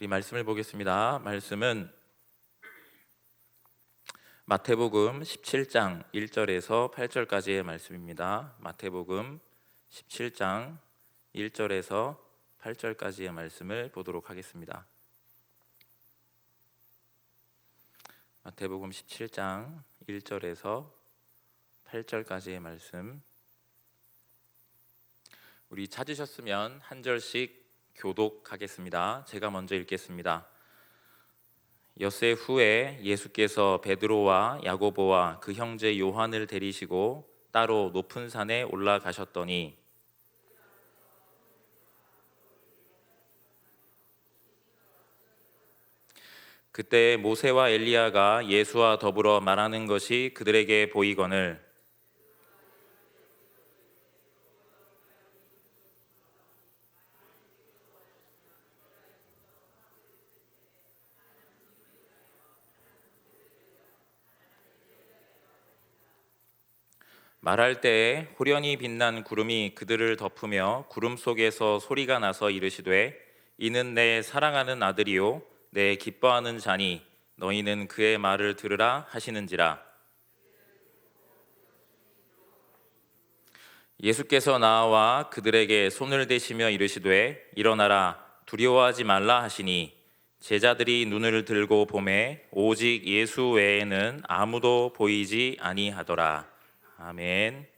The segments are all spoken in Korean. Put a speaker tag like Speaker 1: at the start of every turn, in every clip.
Speaker 1: 우리 말씀을 보겠습니다. 말씀은 마태복음 17장 1절에서 8절까지의 말씀입니다. 마태복음 17장 1절에서 8절까지의 말씀을 보도록 하겠습니다. 마태복음 17장 1절에서 8절까지의 말씀, 우리 찾으셨으면 한 절씩 교독하겠습니다. 제가 먼저 읽겠습니다. 엿새 후에 예수께서 베드로와 야고보와 그 형제 요한을 데리시고 따로 높은 산에 올라가셨더니 그때 모세와 엘리야가 예수와 더불어 말하는 것이 그들에게 보이거늘 말할 때에 호련히 빛난 구름이 그들을 덮으며 구름 속에서 소리가 나서 이르시되 이는 내 사랑하는 아들이요 내 기뻐하는 자니 너희는 그의 말을 들으라 하시는지라. 예수께서 나와 그들에게 손을 대시며 이르시되 일어나라 두려워하지 말라 하시니 제자들이 눈을 들고 보매 오직 예수 외에는 아무도 보이지 아니하더라. 아멘.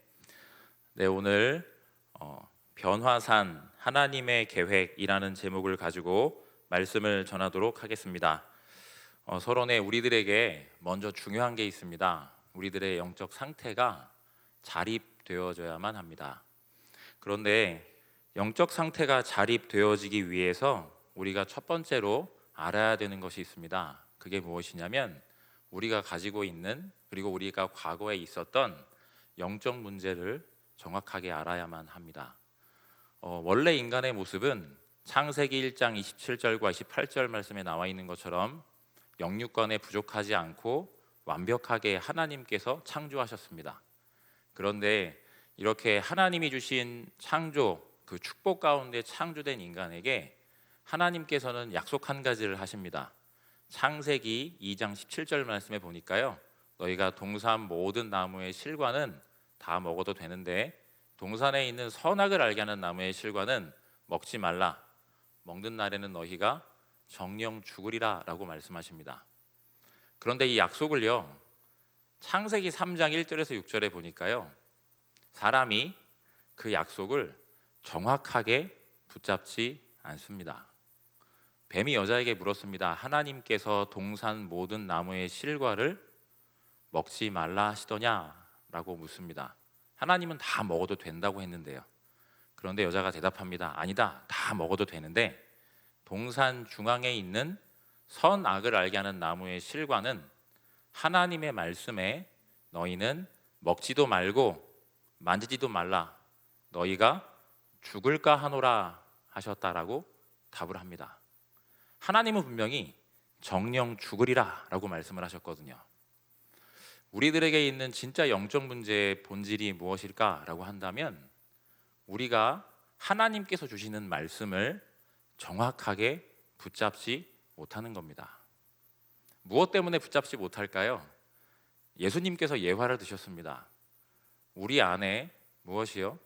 Speaker 1: 네, 오늘 변화산 하나님의 계획이라는 제목을 가지고 말씀을 전하도록 하겠습니다. 서론에 우리들에게 먼저 중요한 게 있습니다. 우리들의 영적 상태가 자립되어져야만 합니다. 그런데 영적 상태가 자립되어지기 위해서 우리가 첫 번째로 알아야 되는 것이 있습니다. 그게 무엇이냐면 우리가 가지고 있는, 그리고 우리가 과거에 있었던 영적 문제를 정확하게 알아야만 합니다. 원래 인간의 모습은 창세기 1장 27절과 28절 말씀에 나와 있는 것처럼 영육간에 부족하지 않고 완벽하게 하나님께서 창조하셨습니다. 그런데 이렇게 하나님이 주신 창조, 그 축복 가운데 창조된 인간에게 하나님께서는 약속 한 가지를 하십니다. 창세기 2장 17절 말씀에 보니까요, 너희가 동산 모든 나무의 실과는 다 먹어도 되는데 동산에 있는 선악을 알게 하는 나무의 실과는 먹지 말라. 먹는 날에는 너희가 정령 죽으리라 라고 말씀하십니다. 그런데 이 약속을요, 창세기 3장 1절에서 6절에 보니까요, 사람이 그 약속을 정확하게 붙잡지 않습니다. 뱀이 여자에게 물었습니다. 하나님께서 동산 모든 나무의 실과를 먹지 말라 하시더냐? 라고 묻습니다. 하나님은 다 먹어도 된다고 했는데요. 그런데 여자가 대답합니다. 아니다, 다 먹어도 되는데 동산 중앙에 있는 선악을 알게 하는 나무의 실과는 하나님의 말씀에 너희는 먹지도 말고 만지지도 말라, 너희가 죽을까 하노라 하셨다라고 답을 합니다. 하나님은 분명히 정령 죽으리라 라고 말씀을 하셨거든요. 우리들에게 있는 진짜 영적 문제의 본질이 무엇일까라고 한다면 우리가 하나님께서 주시는 말씀을 정확하게 붙잡지 못하는 겁니다. 무엇 때문에 붙잡지 못할까요? 예수님께서 예화를 드셨습니다. 우리 안에 무엇이요?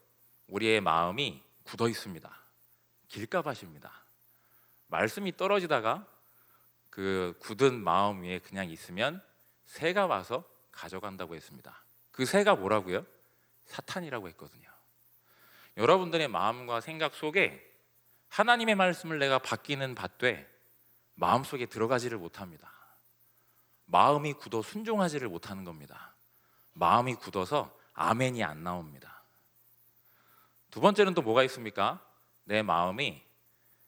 Speaker 1: 우리의 마음이 굳어 있습니다. 길가밭입니다. 말씀이 떨어지다가 그 굳은 마음 위에 그냥 있으면 새가 와서 가져간다고 했습니다. 그 새가 뭐라고요? 사탄이라고 했거든요. 여러분들의 마음과 생각 속에 하나님의 말씀을 내가 받기는 받되 마음속에 들어가지를 못합니다. 마음이 굳어 순종하지를 못하는 겁니다. 마음이 굳어서 아멘이 안 나옵니다. 두 번째는 또 뭐가 있습니까? 내 마음이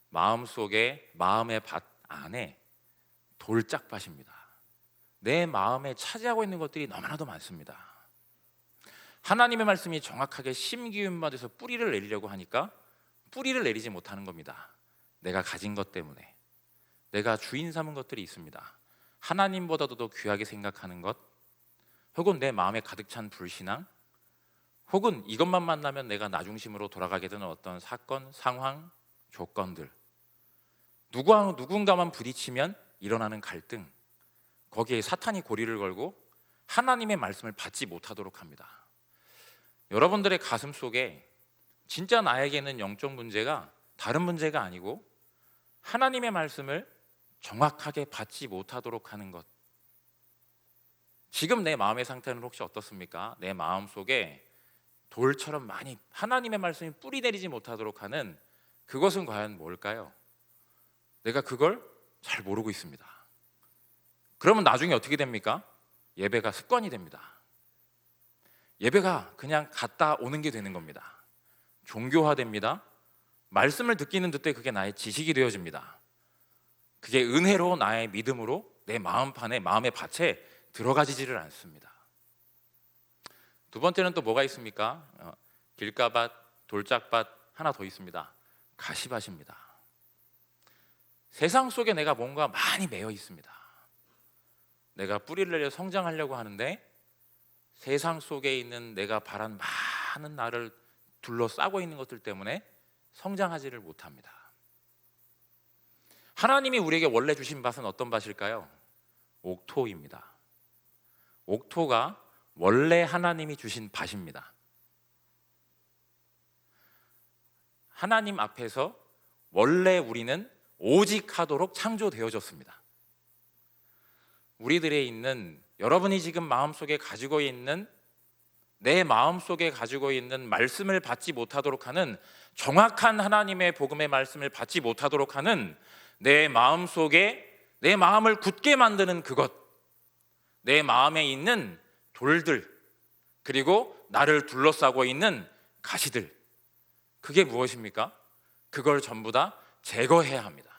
Speaker 1: 마음속에, 마음의 밭 안에 돌짝밭입니다. 내 마음에 차지하고 있는 것들이 너무나도 많습니다. 하나님의 말씀이 정확하게 심기운 받아서 뿌리를 내리려고 하니까 뿌리를 내리지 못하는 겁니다. 내가 가진 것 때문에, 내가 주인 삼은 것들이 있습니다. 하나님보다도 더 귀하게 생각하는 것, 혹은 내 마음에 가득 찬 불신앙, 혹은 이것만 만나면 내가 나 중심으로 돌아가게 되는 어떤 사건, 상황, 조건들, 누군가만 부딪히면 일어나는 갈등, 거기에 사탄이 고리를 걸고 하나님의 말씀을 받지 못하도록 합니다. 여러분들의 가슴 속에 진짜 나에게는 영적 문제가 다른 문제가 아니고 하나님의 말씀을 정확하게 받지 못하도록 하는 것. 지금 내 마음의 상태는 혹시 어떻습니까? 내 마음 속에 돌처럼 많이 하나님의 말씀이 뿌리 내리지 못하도록 하는 그것은 과연 뭘까요? 내가 그걸 잘 모르고 있습니다. 그러면 나중에 어떻게 됩니까? 예배가 습관이 됩니다. 예배가 그냥 갔다 오는 게 되는 겁니다. 종교화됩니다. 말씀을 듣기는 듣되 그게 나의 지식이 되어집니다. 그게 은혜로 나의 믿음으로 내 마음판에, 마음의 밭에 들어가지지를 않습니다. 두 번째는 또 뭐가 있습니까? 길가밭, 돌짝밭 하나 더 있습니다. 가시밭입니다. 세상 속에 내가 뭔가 많이 매여 있습니다. 내가 뿌리를 내려 성장하려고 하는데 세상 속에 있는 내가 바란 많은 나를 둘러싸고 있는 것들 때문에 성장하지를 못합니다. 하나님이 우리에게 원래 주신 밭은 어떤 밭일까요? 옥토입니다. 옥토가 원래 하나님이 주신 밭입니다. 하나님 앞에서 원래 우리는 오직 하도록 창조되어졌습니다. 우리들의 있는, 여러분이 지금 마음속에 가지고 있는, 내 마음속에 가지고 있는 말씀을 받지 못하도록 하는, 정확한 하나님의 복음의 말씀을 받지 못하도록 하는 내 마음속에 내 마음을 굳게 만드는 그것, 내 마음에 있는 돌들, 그리고 나를 둘러싸고 있는 가시들, 그게 무엇입니까? 그걸 전부 다 제거해야 합니다.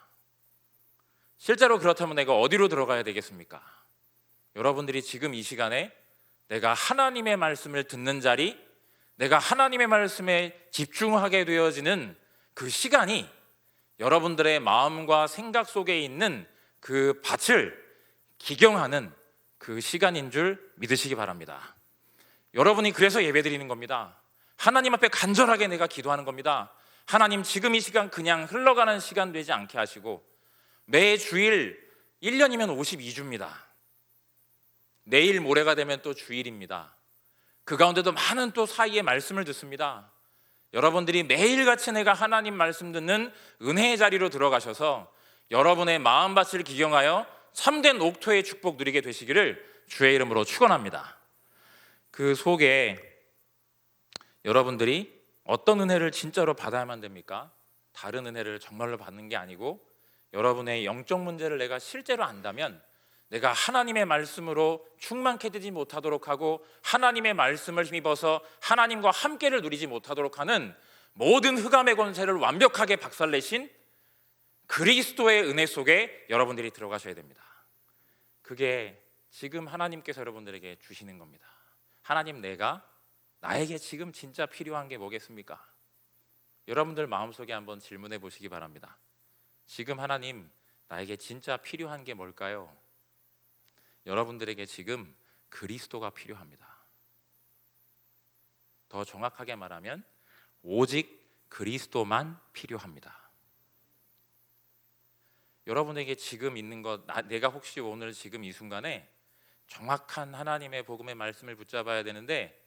Speaker 1: 실제로 그렇다면 내가 어디로 들어가야 되겠습니까? 여러분들이 지금 이 시간에 내가 하나님의 말씀을 듣는 자리, 내가 하나님의 말씀에 집중하게 되어지는 그 시간이 여러분들의 마음과 생각 속에 있는 그 밭을 기경하는 그 시간인 줄 믿으시기 바랍니다. 여러분이 그래서 예배드리는 겁니다. 하나님 앞에 간절하게 내가 기도하는 겁니다. 하나님, 지금 이 시간 그냥 흘러가는 시간 되지 않게 하시고 매 주일 1년이면 52주입니다. 내일 모레가 되면 또 주일입니다. 그 가운데도 많은 또 사이에 말씀을 듣습니다. 여러분들이 매일같이 내가 하나님 말씀 듣는 은혜의 자리로 들어가셔서 여러분의 마음밭을 기경하여 참된 옥토의 축복 누리게 되시기를 주의 이름으로 축원합니다. 그 속에 여러분들이 어떤 은혜를 진짜로 받아야만 됩니까? 다른 은혜를 정말로 받는 게 아니고 여러분의 영적 문제를 내가 실제로 안다면 내가 하나님의 말씀으로 충만케 되지 못하도록 하고 하나님의 말씀을 힘입어서 하나님과 함께를 누리지 못하도록 하는 모든 흑암의 권세를 완벽하게 박살내신 그리스도의 은혜 속에 여러분들이 들어가셔야 됩니다. 그게 지금 하나님께서 여러분들에게 주시는 겁니다. 하나님, 나에게 지금 진짜 필요한 게 뭐겠습니까? 여러분들 마음속에 한번 질문해 보시기 바랍니다. 지금 하나님, 나에게 진짜 필요한 게 뭘까요? 여러분들에게 지금 그리스도가 필요합니다. 더 정확하게 말하면 오직 그리스도만 필요합니다. 여러분에게 지금 있는 것, 내가 혹시 오늘 지금 이 순간에 정확한 하나님의 복음의 말씀을 붙잡아야 되는데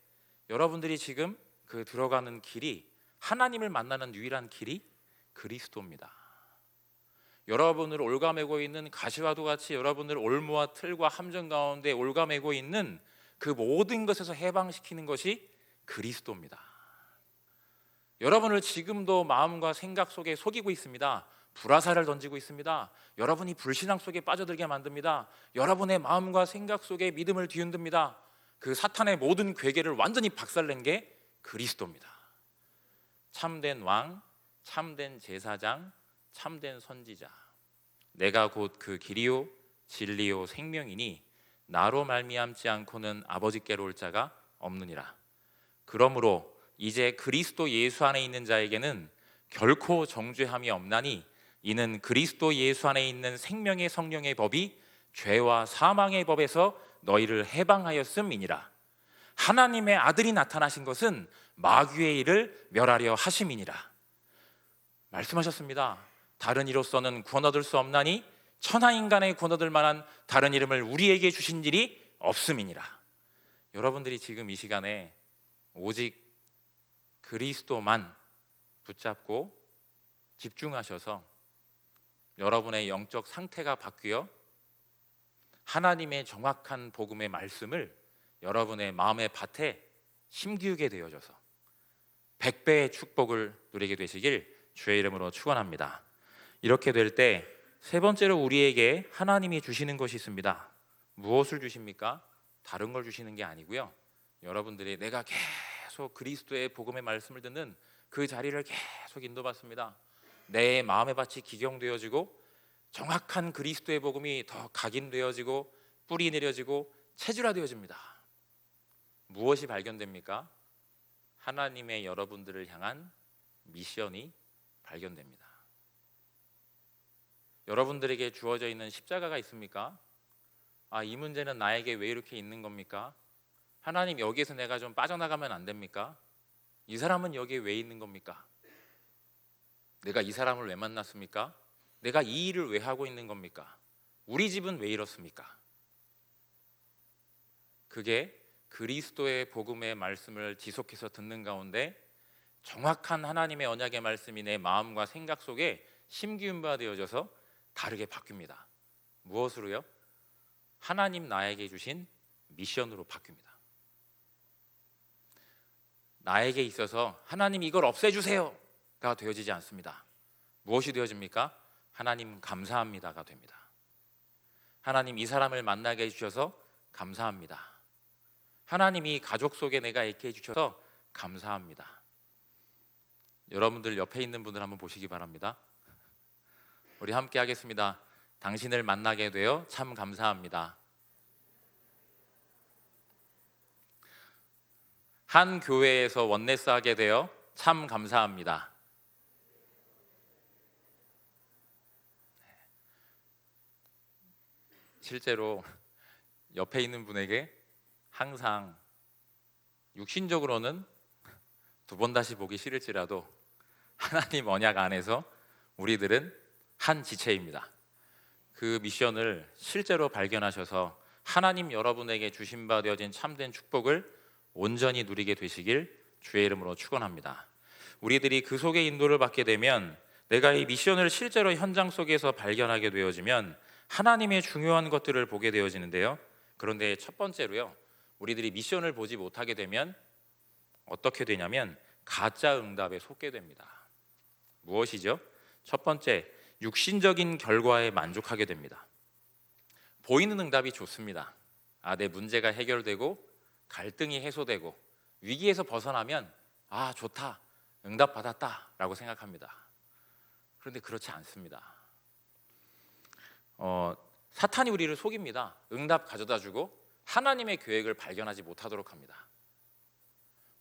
Speaker 1: 여러분들이 지금 그 들어가는 길이, 하나님을 만나는 유일한 길이 그리스도입니다. 여러분을 올가매고 있는 가시와도 같이 여러분을 올무와 틀과 함정 가운데 올가매고 있는 그 모든 것에서 해방시키는 것이 그리스도입니다. 여러분을 지금도 마음과 생각 속에 속이고 있습니다. 불화살을 던지고 있습니다. 여러분이 불신앙 속에 빠져들게 만듭니다. 여러분의 마음과 생각 속에 믿음을 뒤흔듭니다. 그 사탄의 모든 괴계를 완전히 박살낸 게 그리스도입니다. 참된 왕, 참된 제사장, 참된 선지자, 내가 곧 그 길이요 진리요 생명이니 나로 말미암지 않고는 아버지께로 올 자가 없느니라. 그러므로 이제 그리스도 예수 안에 있는 자에게는 결코 정죄함이 없나니 이는 그리스도 예수 안에 있는 생명의 성령의 법이 죄와 사망의 법에서 너희를 해방하였음이니라. 하나님의 아들이 나타나신 것은 마귀의 일을 멸하려 하심이니라. 말씀하셨습니다. 다른 이로서는 구원 얻을 수 없나니 천하 인간의 구원 얻을 만한 다른 이름을 우리에게 주신 일이 없음이니라. 여러분들이 지금 이 시간에 오직 그리스도만 붙잡고 집중하셔서 여러분의 영적 상태가 바뀌어 하나님의 정확한 복음의 말씀을 여러분의 마음의 밭에 심기우게 되어져서 100배의 축복을 누리게 되시길 주의 이름으로 축원합니다. 이렇게 될 때 세 번째로 우리에게 하나님이 주시는 것이 있습니다. 무엇을 주십니까? 다른 걸 주시는 게 아니고요, 여러분들이 내가 계속 그리스도의 복음의 말씀을 듣는 그 자리를 계속 인도받습니다. 내 마음의 밭이 기경되어지고 정확한 그리스도의 복음이 더 각인되어지고 뿌리 내려지고 체질화되어집니다. 무엇이 발견됩니까? 하나님의 여러분들을 향한 미션이 발견됩니다. 여러분들에게 주어져 있는 십자가가 있습니까? 이 문제는 나에게 왜 이렇게 있는 겁니까? 하나님, 여기에서 내가 좀 빠져나가면 안 됩니까? 이 사람은 여기에 왜 있는 겁니까? 내가 이 사람을 왜 만났습니까? 내가 이 일을 왜 하고 있는 겁니까? 우리 집은 왜 이렇습니까? 그게 그리스도의 복음의 말씀을 지속해서 듣는 가운데 정확한 하나님의 언약의 말씀이 내 마음과 생각 속에 심기운바되어져서 다르게 바뀝니다. 무엇으로요? 하나님 나에게 주신 미션으로 바뀝니다. 나에게 있어서 하나님 이걸 없애주세요가 되어지지 않습니다. 무엇이 되어집니까? 하나님 감사합니다가 됩니다. 하나님 이 사람을 만나게 해주셔서 감사합니다. 하나님 이 가족 속에 내가 있게 해주셔서 감사합니다. 여러분들 옆에 있는 분들 한번 보시기 바랍니다. 우리 함께 하겠습니다. 당신을 만나게 되어 참 감사합니다. 한 교회에서 원네스 하게 되어 참 감사합니다. 실제로 옆에 있는 분에게 항상 육신적으로는 두 번 다시 보기 싫을지라도 하나님 언약 안에서 우리들은 한 지체입니다. 그 미션을 실제로 발견하셔서 하나님 여러분에게 주신 바 되어진 참된 축복을 온전히 누리게 되시길 주의 이름으로 축원합니다. 우리들이 그 속에 인도를 받게 되면, 내가 이 미션을 실제로 현장 속에서 발견하게 되어지면 하나님의 중요한 것들을 보게 되어지는데요, 그런데 첫 번째로요, 우리들이 미션을 보지 못하게 되면 어떻게 되냐면 가짜 응답에 속게 됩니다. 무엇이죠? 첫 번째, 육신적인 결과에 만족하게 됩니다. 보이는 응답이 좋습니다. 내 문제가 해결되고 갈등이 해소되고 위기에서 벗어나면 좋다, 응답 받았다 라고 생각합니다. 그런데 그렇지 않습니다. 사탄이 우리를 속입니다. 응답 가져다 주고 하나님의 계획을 발견하지 못하도록 합니다.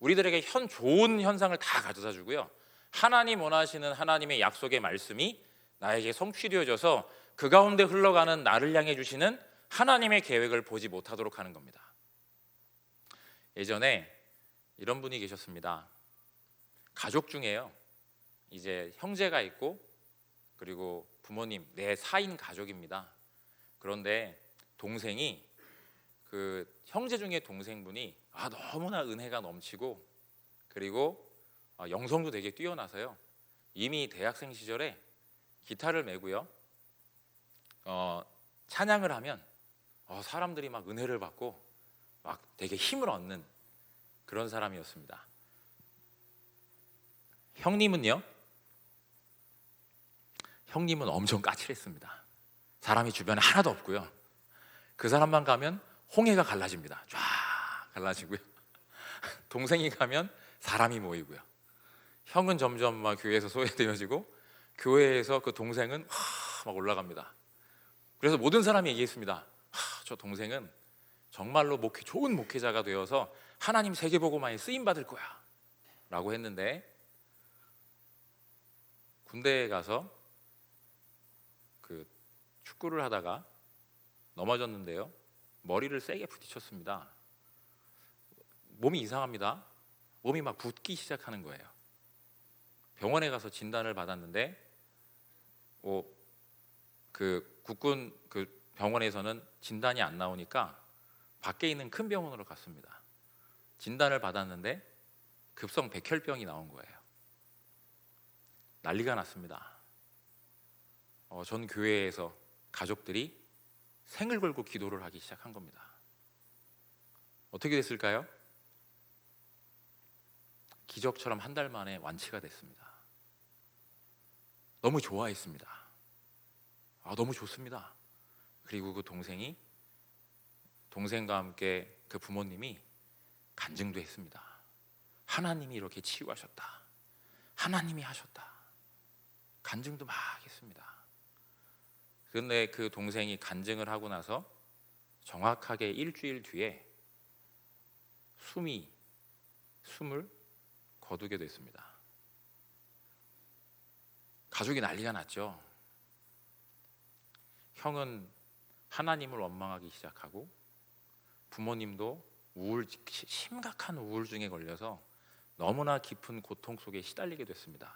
Speaker 1: 우리들에게 좋은 현상을 다 가져다 주고요, 하나님 원하시는 하나님의 약속의 말씀이 나에게 성취되어져서 그 가운데 흘러가는 나를 향해 주시는 하나님의 계획을 보지 못하도록 하는 겁니다. 예전에 이런 분이 계셨습니다. 가족 중에요, 이제 형제가 있고 그리고 부모님, 내 4인 가족입니다. 그런데 동생이, 그 형제 중에 동생분이 너무나 은혜가 넘치고 그리고 영성도 되게 뛰어나서요, 이미 대학생 시절에 기타를 메고요, 찬양을 하면 사람들이 막 은혜를 받고 막 되게 힘을 얻는 그런 사람이었습니다. 형님은 엄청 까칠했습니다. 사람이 주변에 하나도 없고요, 그 사람만 가면 홍해가 갈라집니다. 쫙 갈라지고요, 동생이 가면 사람이 모이고요, 형은 점점 막 교회에서 소외되어지고 교회에서 그 동생은 막 올라갑니다. 그래서 모든 사람이 얘기했습니다. 저 동생은 정말로 좋은 목회자가 되어서 하나님 세계복음화에 쓰임 받을 거야 라고 했는데, 군대에 가서 그 축구를 하다가 넘어졌는데요, 머리를 세게 부딪혔습니다. 몸이 이상합니다. 몸이 막 붓기 시작하는 거예요. 병원에 가서 진단을 받았는데 그 국군 그 병원에서는 진단이 안 나오니까 밖에 있는 큰 병원으로 갔습니다. 진단을 받았는데 급성 백혈병이 나온 거예요. 난리가 났습니다. 전 교회에서 가족들이 생을 걸고 기도를 하기 시작한 겁니다. 어떻게 됐을까요? 기적처럼 한 달 만에 완치가 됐습니다. 너무 좋아했습니다. 너무 좋습니다. 그리고 그 동생과 함께 그 부모님이 간증도 했습니다. 하나님이 이렇게 치유하셨다. 하나님이 하셨다. 간증도 막 했습니다. 그런데 그 동생이 간증을 하고 나서 정확하게 일주일 뒤에 숨을 거두게 됐습니다. 가족이 난리가 났죠. 형은 하나님을 원망하기 시작하고 부모님도 심각한 우울증에 걸려서 너무나 깊은 고통 속에 시달리게 됐습니다.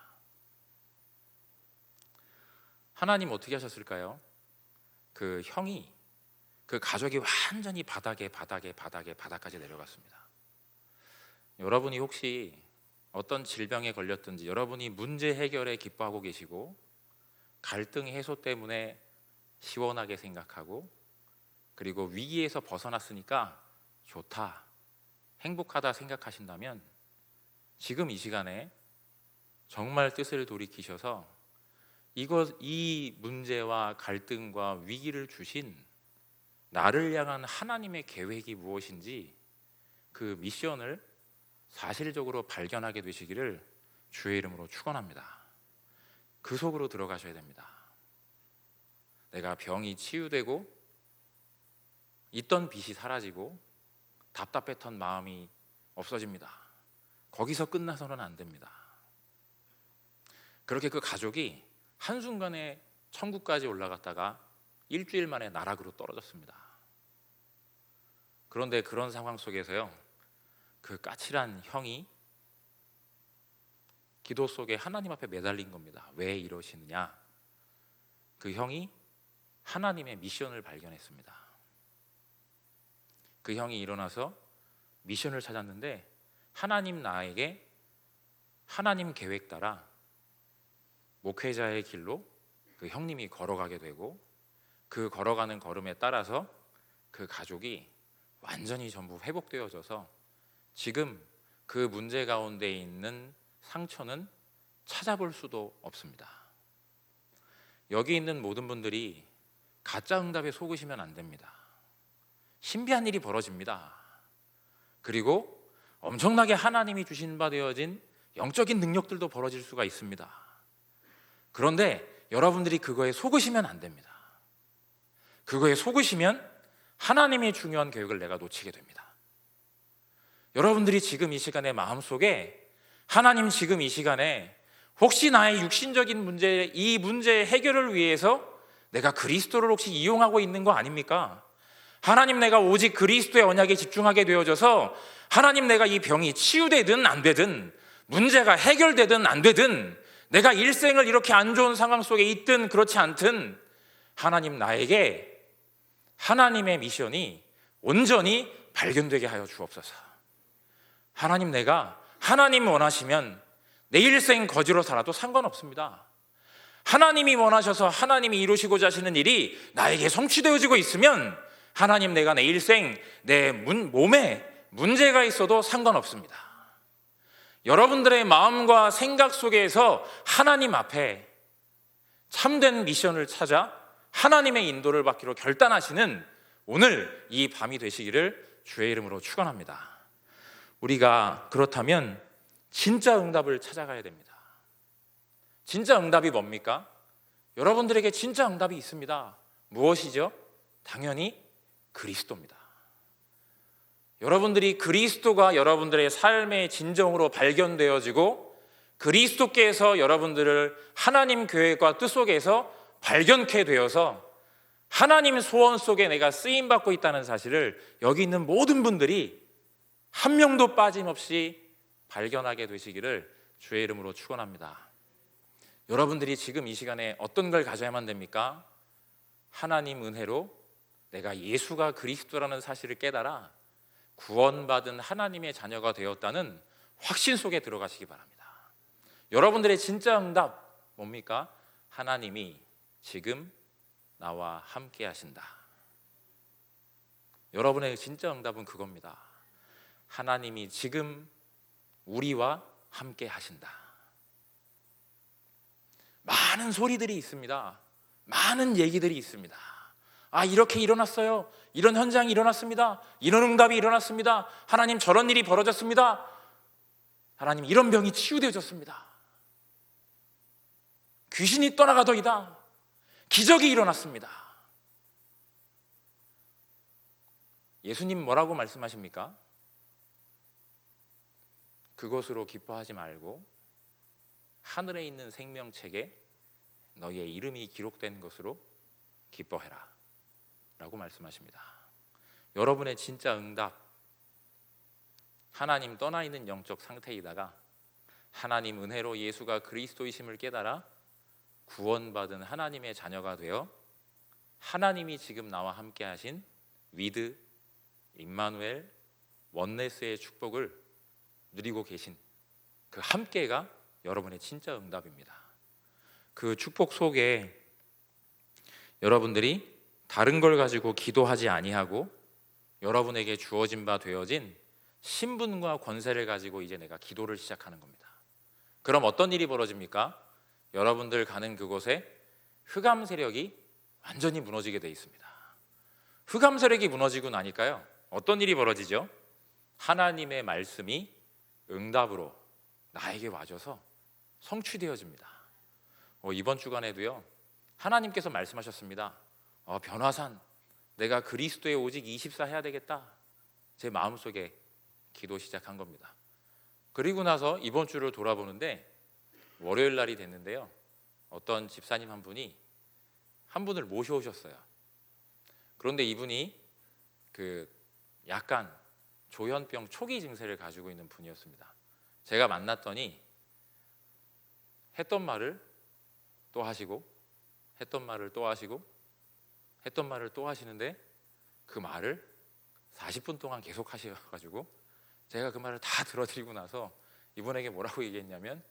Speaker 1: 하나님 어떻게 하셨을까요? 그 형이 그 가족이 완전히 바닥까지 내려갔습니다. 여러분이 혹시 어떤 질병에 걸렸든지 여러분이 문제 해결에 기뻐하고 계시고 갈등 해소 때문에 시원하게 생각하고 그리고 위기에서 벗어났으니까 좋다, 행복하다 생각하신다면 지금 이 시간에 정말 뜻을 돌이키셔서 이 문제와 갈등과 위기를 주신 나를 향한 하나님의 계획이 무엇인지 그 미션을 사실적으로 발견하게 되시기를 주의 이름으로 축원합니다. 그 속으로 들어가셔야 됩니다. 내가 병이 치유되고 있던 빚이 사라지고 답답했던 마음이 없어집니다. 거기서 끝나서는 안 됩니다. 그렇게 그 가족이 한순간에 천국까지 올라갔다가 일주일 만에 나락으로 떨어졌습니다. 그런데 그런 상황 속에서요, 그 까칠한 형이 기도 속에 하나님 앞에 매달린 겁니다. 왜 이러시느냐? 그 형이 하나님의 미션을 발견했습니다. 그 형이 일어나서 미션을 찾았는데 하나님 나에게 하나님 계획 따라 목회자의 길로 그 형님이 걸어가게 되고 그 걸어가는 걸음에 따라서 그 가족이 완전히 전부 회복되어져서 지금 그 문제 가운데 있는 상처는 찾아볼 수도 없습니다. 여기 있는 모든 분들이 가짜 응답에 속으시면 안 됩니다. 신비한 일이 벌어집니다. 그리고 엄청나게 하나님이 주신 바 되어진 영적인 능력들도 벌어질 수가 있습니다. 그런데 여러분들이 그거에 속으시면 안 됩니다. 그거에 속으시면 하나님의 중요한 계획을 내가 놓치게 됩니다. 여러분들이 지금 이 시간에 마음속에 하나님 지금 이 시간에 혹시 나의 육신적인 문제, 이 문제의 해결을 위해서 내가 그리스도를 혹시 이용하고 있는 거 아닙니까? 하나님, 내가 오직 그리스도의 언약에 집중하게 되어져서 하나님, 내가 이 병이 치유되든 안 되든 문제가 해결되든 안 되든 내가 일생을 이렇게 안 좋은 상황 속에 있든 그렇지 않든 하나님, 나에게 하나님의 미션이 온전히 발견되게 하여 주옵소서. 하나님, 내가 하나님 원하시면 내 일생 거지로 살아도 상관없습니다. 하나님이 원하셔서 하나님이 이루시고자 하시는 일이 나에게 성취되어지고 있으면 하나님, 내가 내 일생 내 몸에 문제가 있어도 상관없습니다. 여러분들의 마음과 생각 속에서 하나님 앞에 참된 미션을 찾아 하나님의 인도를 받기로 결단하시는 오늘 이 밤이 되시기를 주의 이름으로 축원합니다. 우리가 그렇다면 진짜 응답을 찾아가야 됩니다. 진짜 응답이 뭡니까? 여러분들에게 진짜 응답이 있습니다. 무엇이죠? 당연히 그리스도입니다. 여러분들이 그리스도가 여러분들의 삶의 진정으로 발견되어지고 그리스도께서 여러분들을 하나님 계획과 뜻 속에서 발견케 되어서 하나님 소원 속에 내가 쓰임받고 있다는 사실을 여기 있는 모든 분들이 한 명도 빠짐없이 발견하게 되시기를 주의 이름으로 축원합니다. 여러분들이 지금 이 시간에 어떤 걸 가져야만 됩니까? 하나님 은혜로 내가 예수가 그리스도라는 사실을 깨달아 구원받은 하나님의 자녀가 되었다는 확신 속에 들어가시기 바랍니다. 여러분들의 진짜 응답 뭡니까? 하나님이 지금 나와 함께 하신다. 여러분의 진짜 응답은 그겁니다. 하나님이 지금 우리와 함께 하신다. 많은 소리들이 있습니다. 많은 얘기들이 있습니다. 아, 이렇게 일어났어요. 이런 현장이 일어났습니다. 이런 응답이 일어났습니다. 하나님 저런 일이 벌어졌습니다. 하나님 이런 병이 치유되어졌습니다. 귀신이 떠나가더이다. 기적이 일어났습니다. 예수님 뭐라고 말씀하십니까? 그것으로 기뻐하지 말고 하늘에 있는 생명책에 너희의 이름이 기록된 것으로 기뻐해라 라고 말씀하십니다. 여러분의 진짜 응답, 하나님 떠나 있는 영적 상태이다가 하나님 은혜로 예수가 그리스도이심을 깨달아 구원받은 하나님의 자녀가 되어 하나님이 지금 나와 함께 하신 위드, 임마누엘, 원네스의 축복을 누리고 계신 그 함께가 여러분의 진짜 응답입니다. 그 축복 속에 여러분들이 다른 걸 가지고 기도하지 아니하고 여러분에게 주어진 바 되어진 신분과 권세를 가지고 이제 내가 기도를 시작하는 겁니다. 그럼 어떤 일이 벌어집니까? 여러분들 가는 그곳에 흑암 세력이 완전히 무너지게 돼 있습니다. 흑암 세력이 무너지고 나니까요, 어떤 일이 벌어지죠? 하나님의 말씀이 응답으로 나에게 와줘서 성취되어집니다. 이번 주간에도요, 하나님께서 말씀하셨습니다. 변화산, 내가 그리스도의 오직 24 해야 되겠다. 제 마음속에 기도 시작한 겁니다. 그리고 나서 이번 주를 돌아보는데 월요일 날이 됐는데요, 어떤 집사님 한 분이 한 분을 모셔오셨어요. 그런데 이분이 약간 조현병 초기 증세를 가지고 있는 분이었습니다. 제가 만났더니 했던 말을 또 하시고 했던 말을 또 하시고 했던 말을 또 하시는데 그 말을 40분 동안 계속 하셔가지고 제가 그 말을 다 들어드리고 나서 이분에게 뭐라고 얘기했냐면,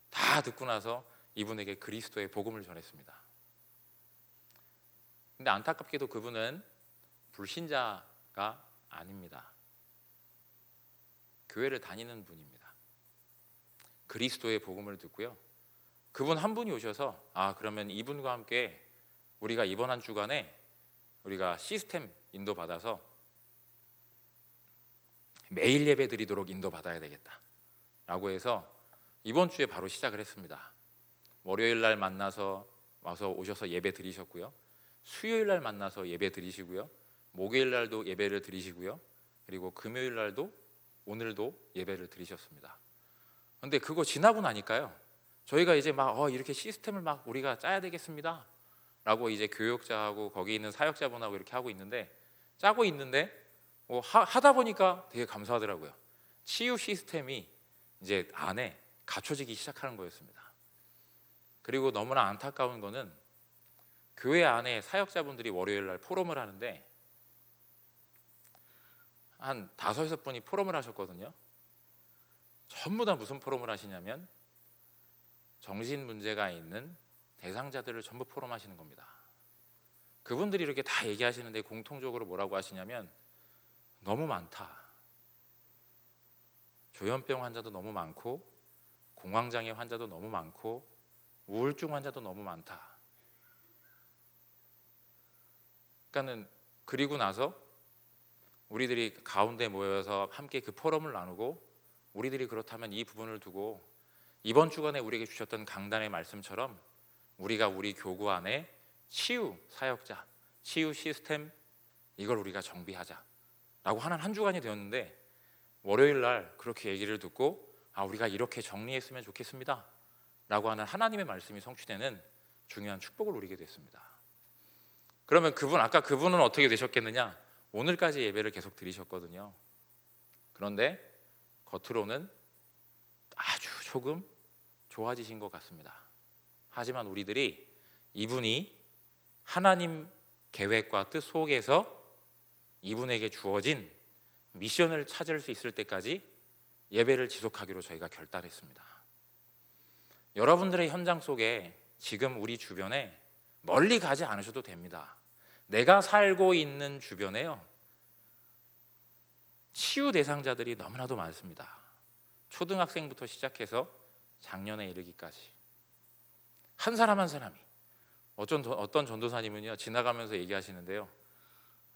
Speaker 1: 다 듣고 나서 이분에게 그리스도의 복음을 전했습니다. 근데 안타깝게도 그분은 불신자가 아닙니다. 교회를 다니는 분입니다. 그리스도의 복음을 듣고요, 그분 한 분이 오셔서 그러면 이분과 함께 우리가 이번 한 주간에 우리가 시스템 인도 받아서 매일 예배 드리도록 인도 받아야 되겠다 라고 해서 이번 주에 바로 시작을 했습니다. 월요일 날 만나서 오셔서 예배 드리셨고요, 수요일 날 만나서 예배 드리시고요, 목요일 날도 예배를 드리시고요, 그리고 금요일 날도 오늘도 예배를 드리셨습니다. 근데 그거 지나고 나니까요, 저희가 이제 이렇게 시스템을 우리가 짜야 되겠습니다 라고 이제 교육자하고 거기 있는 사역자분하고 이렇게 하고 있는데, 짜고 있는데 하다 보니까 되게 감사하더라고요. 치유 시스템이 이제 안에 갖춰지기 시작하는 거였습니다. 그리고 너무나 안타까운 거는 교회 안에 사역자분들이 월요일 날 포럼을 하는데 한 5-6분이 포럼을 하셨거든요. 전부 다 무슨 포럼을 하시냐면 정신 문제가 있는 대상자들을 전부 포럼하시는 겁니다. 그분들이 이렇게 다 얘기하시는데 공통적으로 뭐라고 하시냐면, 너무 많다. 조현병 환자도 너무 많고, 공황장애 환자도 너무 많고, 우울증 환자도 너무 많다. 그러니까는 그리고 나서 우리들이 가운데 모여서 함께 그 포럼을 나누고, 우리들이 그렇다면 이 부분을 두고 이번 주간에 우리에게 주셨던 강단의 말씀처럼 우리가 우리 교구 안에 치유 사역자, 치유 시스템, 이걸 우리가 정비하자 라고 하는 한 주간이 되었는데, 월요일 날 그렇게 얘기를 듣고 우리가 이렇게 정리했으면 좋겠습니다 라고 하는 하나님의 말씀이 성취되는 중요한 축복을 누리게 됐습니다. 그러면 아까 그분은 어떻게 되셨겠느냐? 오늘까지 예배를 계속 드리셨거든요. 그런데 겉으로는 아주 좋아지신 것 같습니다. 하지만 우리들이 이분이 하나님 계획과 뜻 속에서 이분에게 주어진 미션을 찾을 수 있을 때까지 예배를 지속하기로 저희가 결단했습니다. 여러분들의 현장 속에 지금 우리 주변에 멀리 가지 않으셔도 됩니다. 내가 살고 있는 주변에요, 치유 대상자들이 너무나도 많습니다. 초등학생부터 시작해서 작년에 이르기까지 한 사람 한 사람이, 어떤 전도사님은요 지나가면서 얘기하시는데요,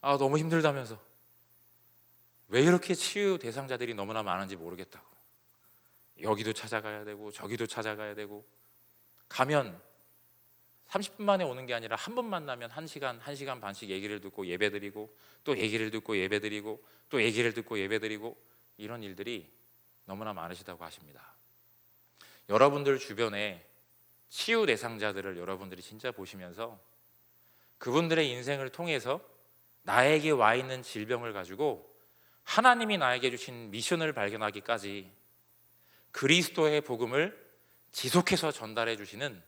Speaker 1: 너무 힘들다면서 왜 이렇게 치유 대상자들이 너무나 많은지 모르겠다고, 여기도 찾아가야 되고 저기도 찾아가야 되고, 가면 30분 만에 오는 게 아니라 한 번 만나면 1시간 반씩 얘기를 듣고 예배드리고, 또 얘기를 듣고 예배드리고, 또 얘기를 듣고 예배드리고, 이런 일들이 너무나 많으시다고 하십니다. 여러분들 주변에 치유 대상자들을 여러분들이 진짜 보시면서 그분들의 인생을 통해서 나에게 와 있는 질병을 가지고 하나님이 나에게 주신 미션을 발견하기까지 그리스도의 복음을 지속해서 전달해 주시는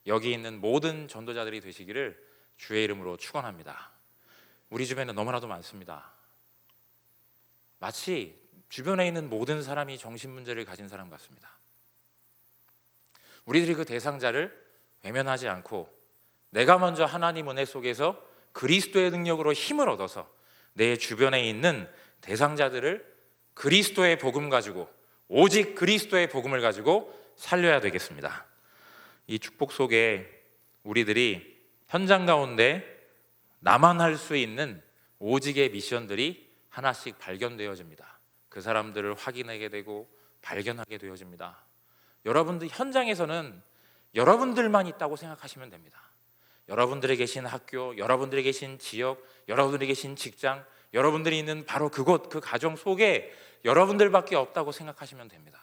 Speaker 1: 여기 있는 모든 전도자들이 되시기를 주의 이름으로 축원합니다. 우리 주변에 너무나도 많습니다. 마치 주변에 있는 모든 사람이 정신문제를 가진 사람 같습니다. 우리들이 그 대상자를 외면하지 않고 내가 먼저 하나님 은혜 속에서 그리스도의 능력으로 힘을 얻어서 내 주변에 있는 대상자들을 그리스도의 복음 가지고, 오직 그리스도의 복음을 가지고 살려야 되겠습니다. 이 축복 속에 우리들이 현장 가운데 나만 할 수 있는 오직의 미션들이 하나씩 발견되어집니다. 그 사람들을 확인하게 되고 발견하게 되어집니다. 여러분들 현장에서는 여러분들만 있다고 생각하시면 됩니다. 여러분들이 계신 학교, 여러분들이 계신 지역, 여러분들이 계신 직장, 여러분들이 있는 바로 그곳, 그 가정 속에 여러분들밖에 없다고 생각하시면 됩니다.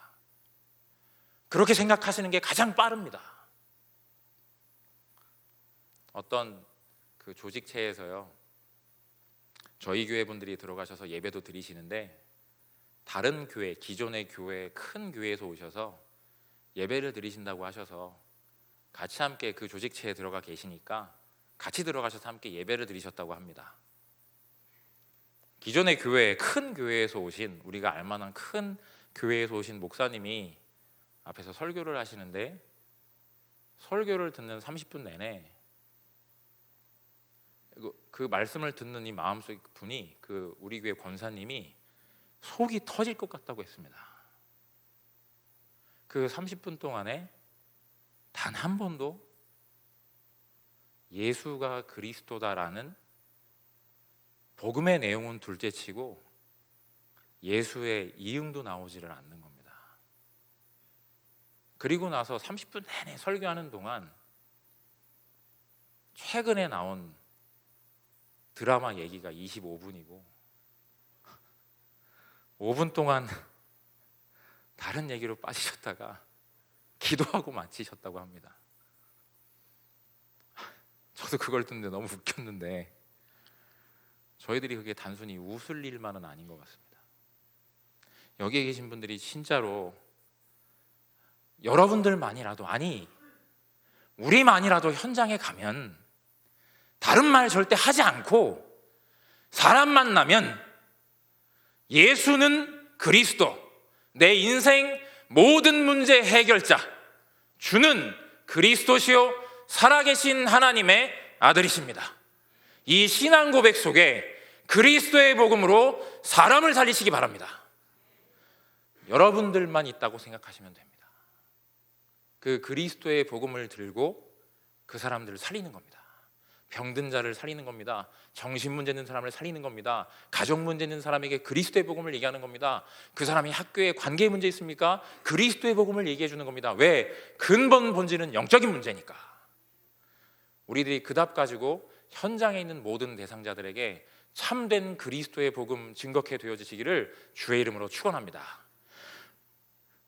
Speaker 1: 그렇게 생각하시는 게 가장 빠릅니다. 어떤 그 조직체에서요, 저희 교회 분들이 들어가셔서 예배도 드리시는데, 다른 교회, 기존의 교회, 큰 교회에서 오셔서 예배를 드리신다고 하셔서 같이 함께 그 조직체에 들어가 계시니까 같이 들어가셔서 함께 예배를 드리셨다고 합니다. 기존의 교회, 큰 교회에서 오신, 우리가 알만한 큰 교회에서 오신 목사님이 앞에서 설교를 하시는데, 설교를 듣는 30분 내내 그 말씀을 듣는 이 마음속 분이, 그 우리 교회 권사님이 속이 터질 것 같다고 했습니다. 그 30분 동안에 단 한 번도 예수가 그리스도다라는 복음의 내용은 둘째치고 예수의 이응도 나오지를 않는 겁니다. 그리고 나서 30분 내내 설교하는 동안 최근에 나온 드라마 얘기가 25분이고 5분 동안 다른 얘기로 빠지셨다가 기도하고 마치셨다고 합니다. 저도 그걸 듣는데 너무 웃겼는데, 저희들이 그게 단순히 웃을 일만은 아닌 것 같습니다. 여기에 계신 분들이 진짜로 여러분들만이라도, 아니 우리만이라도 현장에 가면 다른 말 절대 하지 않고 사람 만나면 예수는 그리스도, 내 인생 모든 문제 해결자, 주는 그리스도시요 살아계신 하나님의 아들이십니다. 이 신앙 고백 속에 그리스도의 복음으로 사람을 살리시기 바랍니다. 여러분들만 있다고 생각하시면 됩니다. 그 그리스도의 복음을 들고 그 사람들을 살리는 겁니다. 병든 자를 살리는 겁니다. 정신 문제 있는 사람을 살리는 겁니다. 가족 문제 있는 사람에게 그리스도의 복음을 얘기하는 겁니다. 그 사람이 학교에 관계 문제 있습니까? 그리스도의 복음을 얘기해 주는 겁니다. 왜? 근본 본질은 영적인 문제니까. 우리들이 그 답 가지고 현장에 있는 모든 대상자들에게 참된 그리스도의 복음 증거케 되어지시기를 주의 이름으로 축원합니다.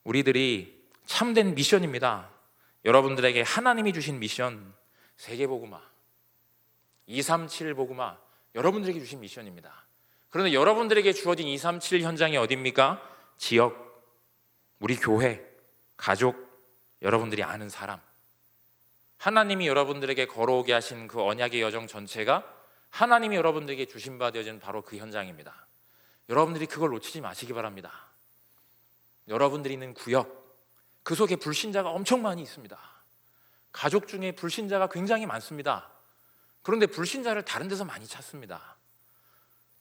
Speaker 1: 우리들이 참된 미션입니다. 여러분들에게 하나님이 주신 미션, 세계복음화, 237 복음화, 여러분들에게 주신 미션입니다. 그런데 여러분들에게 주어진 237 현장이 어디입니까? 지역, 우리 교회, 가족, 여러분들이 아는 사람, 하나님이 여러분들에게 걸어오게 하신 그 언약의 여정 전체가 하나님이 여러분들에게 주신 바 되어진 바로 그 현장입니다. 여러분들이 그걸 놓치지 마시기 바랍니다. 여러분들이 있는 구역, 그 속에 불신자가 엄청 많이 있습니다. 가족 중에 불신자가 굉장히 많습니다. 그런데 불신자를 다른 데서 많이 찾습니다.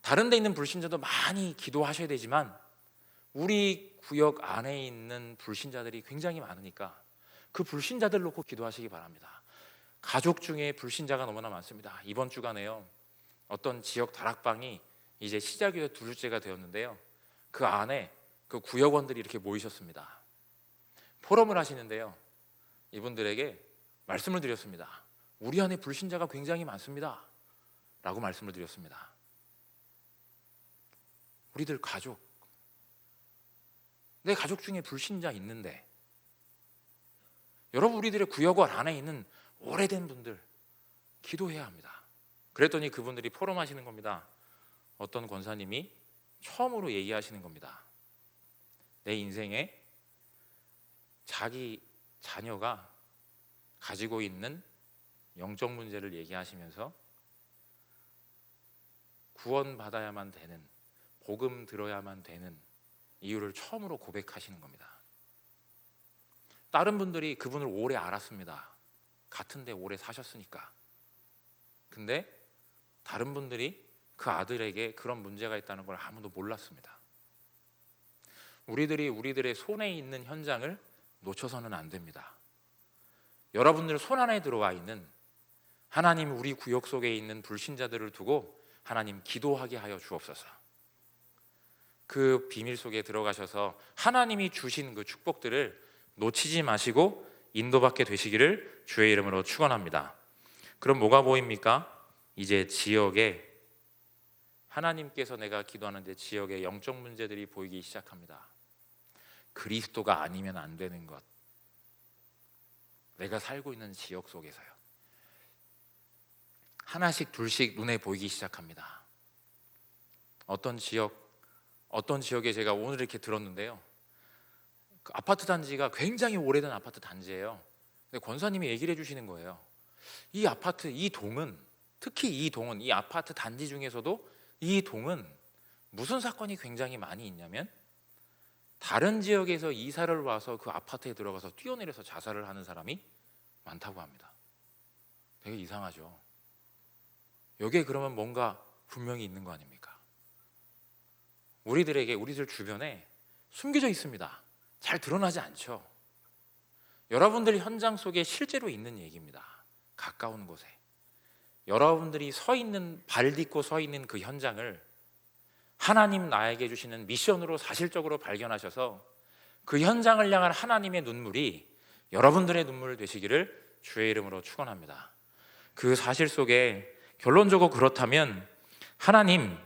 Speaker 1: 다른 데 있는 불신자도 많이 기도하셔야 되지만 우리 구역 안에 있는 불신자들이 굉장히 많으니까 그 불신자들 놓고 기도하시기 바랍니다. 가족 중에 불신자가 너무나 많습니다. 이번 주간에요, 어떤 지역 다락방이 이제 시작이 되어 둘째가 되었는데요, 그 안에 그 구역원들이 이렇게 모이셨습니다. 포럼을 하시는데요, 이분들에게 말씀을 드렸습니다. 우리 안에 불신자가 굉장히 많습니다 라고 말씀을 드렸습니다. 우리들 가족, 내 가족 중에 불신자 있는데, 여러분 우리들의 구역원 안에 있는 오래된 분들 기도해야 합니다. 그랬더니 그분들이 포럼하시는 겁니다. 어떤 권사님이 처음으로 얘기하시는 겁니다. 내 인생에 자기 자녀가 가지고 있는 영적 문제를 얘기하시면서 구원받아야만 되는, 복음 들어야만 되는 이유를 처음으로 고백하시는 겁니다. 다른 분들이 그분을 오래 알았습니다. 같은 데 오래 사셨으니까. 근데 다른 분들이 그 아들에게 그런 문제가 있다는 걸 아무도 몰랐습니다. 우리들의 손에 있는 현장을 놓쳐서는 안 됩니다. 여러분들 손 안에 들어와 있는, 하나님 우리 구역 속에 있는 불신자들을 두고 하나님 기도하게 하여 주옵소서. 그 비밀 속에 들어가셔서 하나님이 주신 그 축복들을 놓치지 마시고 인도받게 되시기를 주의 이름으로 축원합니다. 그럼 뭐가 보입니까? 이제 지역에, 하나님께서 내가 기도하는데 지역에 영적 문제들이 보이기 시작합니다. 그리스도가 아니면 안 되는 것, 내가 살고 있는 지역 속에서요, 하나씩 둘씩 눈에 보이기 시작합니다. 어떤 지역에 제가 오늘 이렇게 들었는데요, 그 아파트 단지가 굉장히 오래된 아파트 단지예요. 근데 권사님이 얘기를 해주시는 거예요. 이 아파트, 이 동은, 특히 이 동은, 이 아파트 단지 중에서도 이 동은 무슨 사건이 굉장히 많이 있냐면, 다른 지역에서 이사를 와서 그 아파트에 들어가서 뛰어내려서 자살을 하는 사람이 많다고 합니다. 되게 이상하죠. 여기에 그러면 뭔가 분명히 있는 거 아닙니까? 우리들 주변에 숨겨져 있습니다. 잘 드러나지 않죠. 여러분들 현장 속에 실제로 있는 얘기입니다. 가까운 곳에 여러분들이 발 딛고 서 있는 그 현장을 하나님 나에게 주시는 미션으로 사실적으로 발견하셔서 그 현장을 향한 하나님의 눈물이 여러분들의 눈물 되시기를 주의 이름으로 축원합니다. 그 사실 속에 결론적으로 그렇다면, 하나님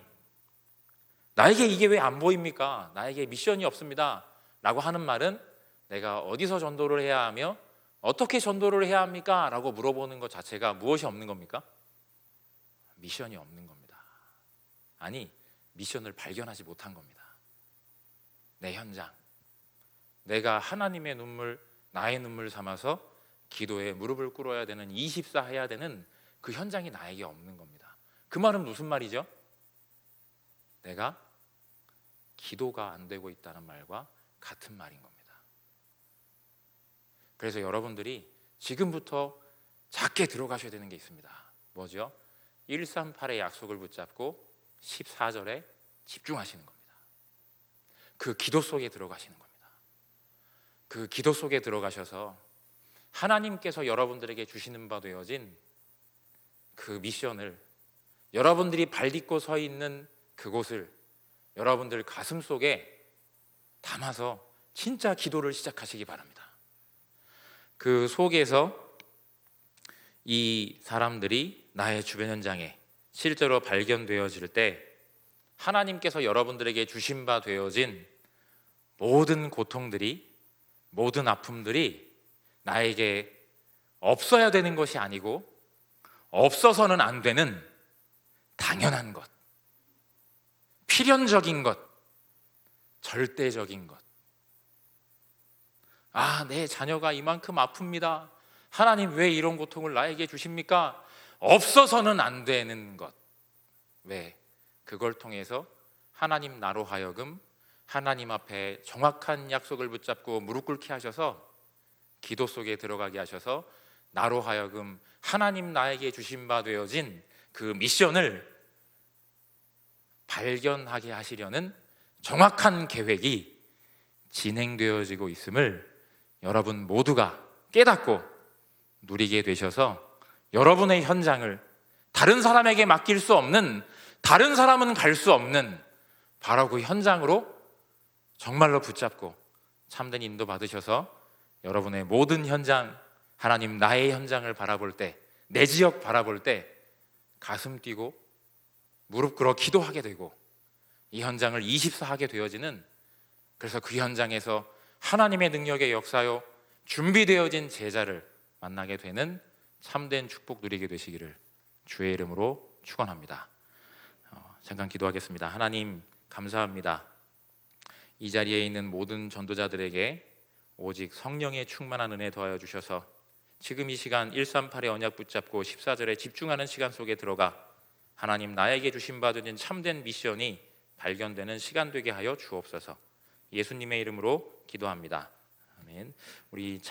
Speaker 1: 나에게 이게 왜 안 보입니까? 나에게 미션이 없습니다 라고 하는 말은 내가 어디서 전도를 해야 하며 어떻게 전도를 해야 합니까? 라고 물어보는 것 자체가 무엇이 없는 겁니까? 미션이 없는 겁니다. 아니, 미션을 발견하지 못한 겁니다. 내 현장, 내가 하나님의 눈물, 나의 눈물 삼아서 기도에 무릎을 꿇어야 되는, 24 해야 되는 그 현장이 나에게 없는 겁니다. 그 말은 무슨 말이죠? 내가 기도가 안 되고 있다는 말과 같은 말인 겁니다. 그래서 여러분들이 지금부터 작게 들어가셔야 되는 게 있습니다. 뭐죠? 138의 약속을 붙잡고 14절에 집중하시는 겁니다. 그 기도 속에 들어가시는 겁니다. 그 기도 속에 들어가셔서 하나님께서 여러분들에게 주시는 바 되어진 그 미션을, 여러분들이 발 딛고 서 있는 그곳을 여러분들 가슴 속에 담아서 진짜 기도를 시작하시기 바랍니다. 그 속에서 이 사람들이 나의 주변 현장에 실제로 발견되어질 때 하나님께서 여러분들에게 주신 바 되어진 모든 고통들이, 모든 아픔들이 나에게 없어야 되는 것이 아니고 없어서는 안 되는 당연한 것, 필연적인 것, 절대적인 것, 내 자녀가 이만큼 아픕니다. 하나님 왜 이런 고통을 나에게 주십니까? 없어서는 안 되는 것. 왜? 그걸 통해서 하나님 나로 하여금 하나님 앞에 정확한 약속을 붙잡고 무릎 꿇게 하셔서 기도 속에 들어가게 하셔서 나로 하여금 하나님 나에게 주신 바 되어진 그 미션을 발견하게 하시려는 정확한 계획이 진행되어지고 있음을 여러분 모두가 깨닫고 누리게 되셔서 여러분의 현장을 다른 사람에게 맡길 수 없는, 다른 사람은 갈 수 없는 바로 그 현장으로 정말로 붙잡고 참된 인도 받으셔서 여러분의 모든 현장, 하나님 나의 현장을 바라볼 때, 내 지역 바라볼 때 가슴 뛰고 무릎 꿇어 기도하게 되고 이 현장을 24하게 되어지는, 그래서 그 현장에서 하나님의 능력의 역사요 준비되어진 제자를 만나게 되는 참된 축복 누리게 되시기를 주의 이름으로 축원합니다. 잠깐 기도하겠습니다. 하나님 감사합니다. 이 자리에 있는 모든 전도자들에게 오직 성령의 충만한 은혜 더하여 주셔서 지금 이 시간 138의 언약 붙잡고 14절에 집중하는 시간 속에 들어가 하나님 나에게 주신 바 되는 참된 미션이 발견되는 시간 되게 하여 주옵소서. 예수님의 이름으로 기도합니다. 아멘. 우리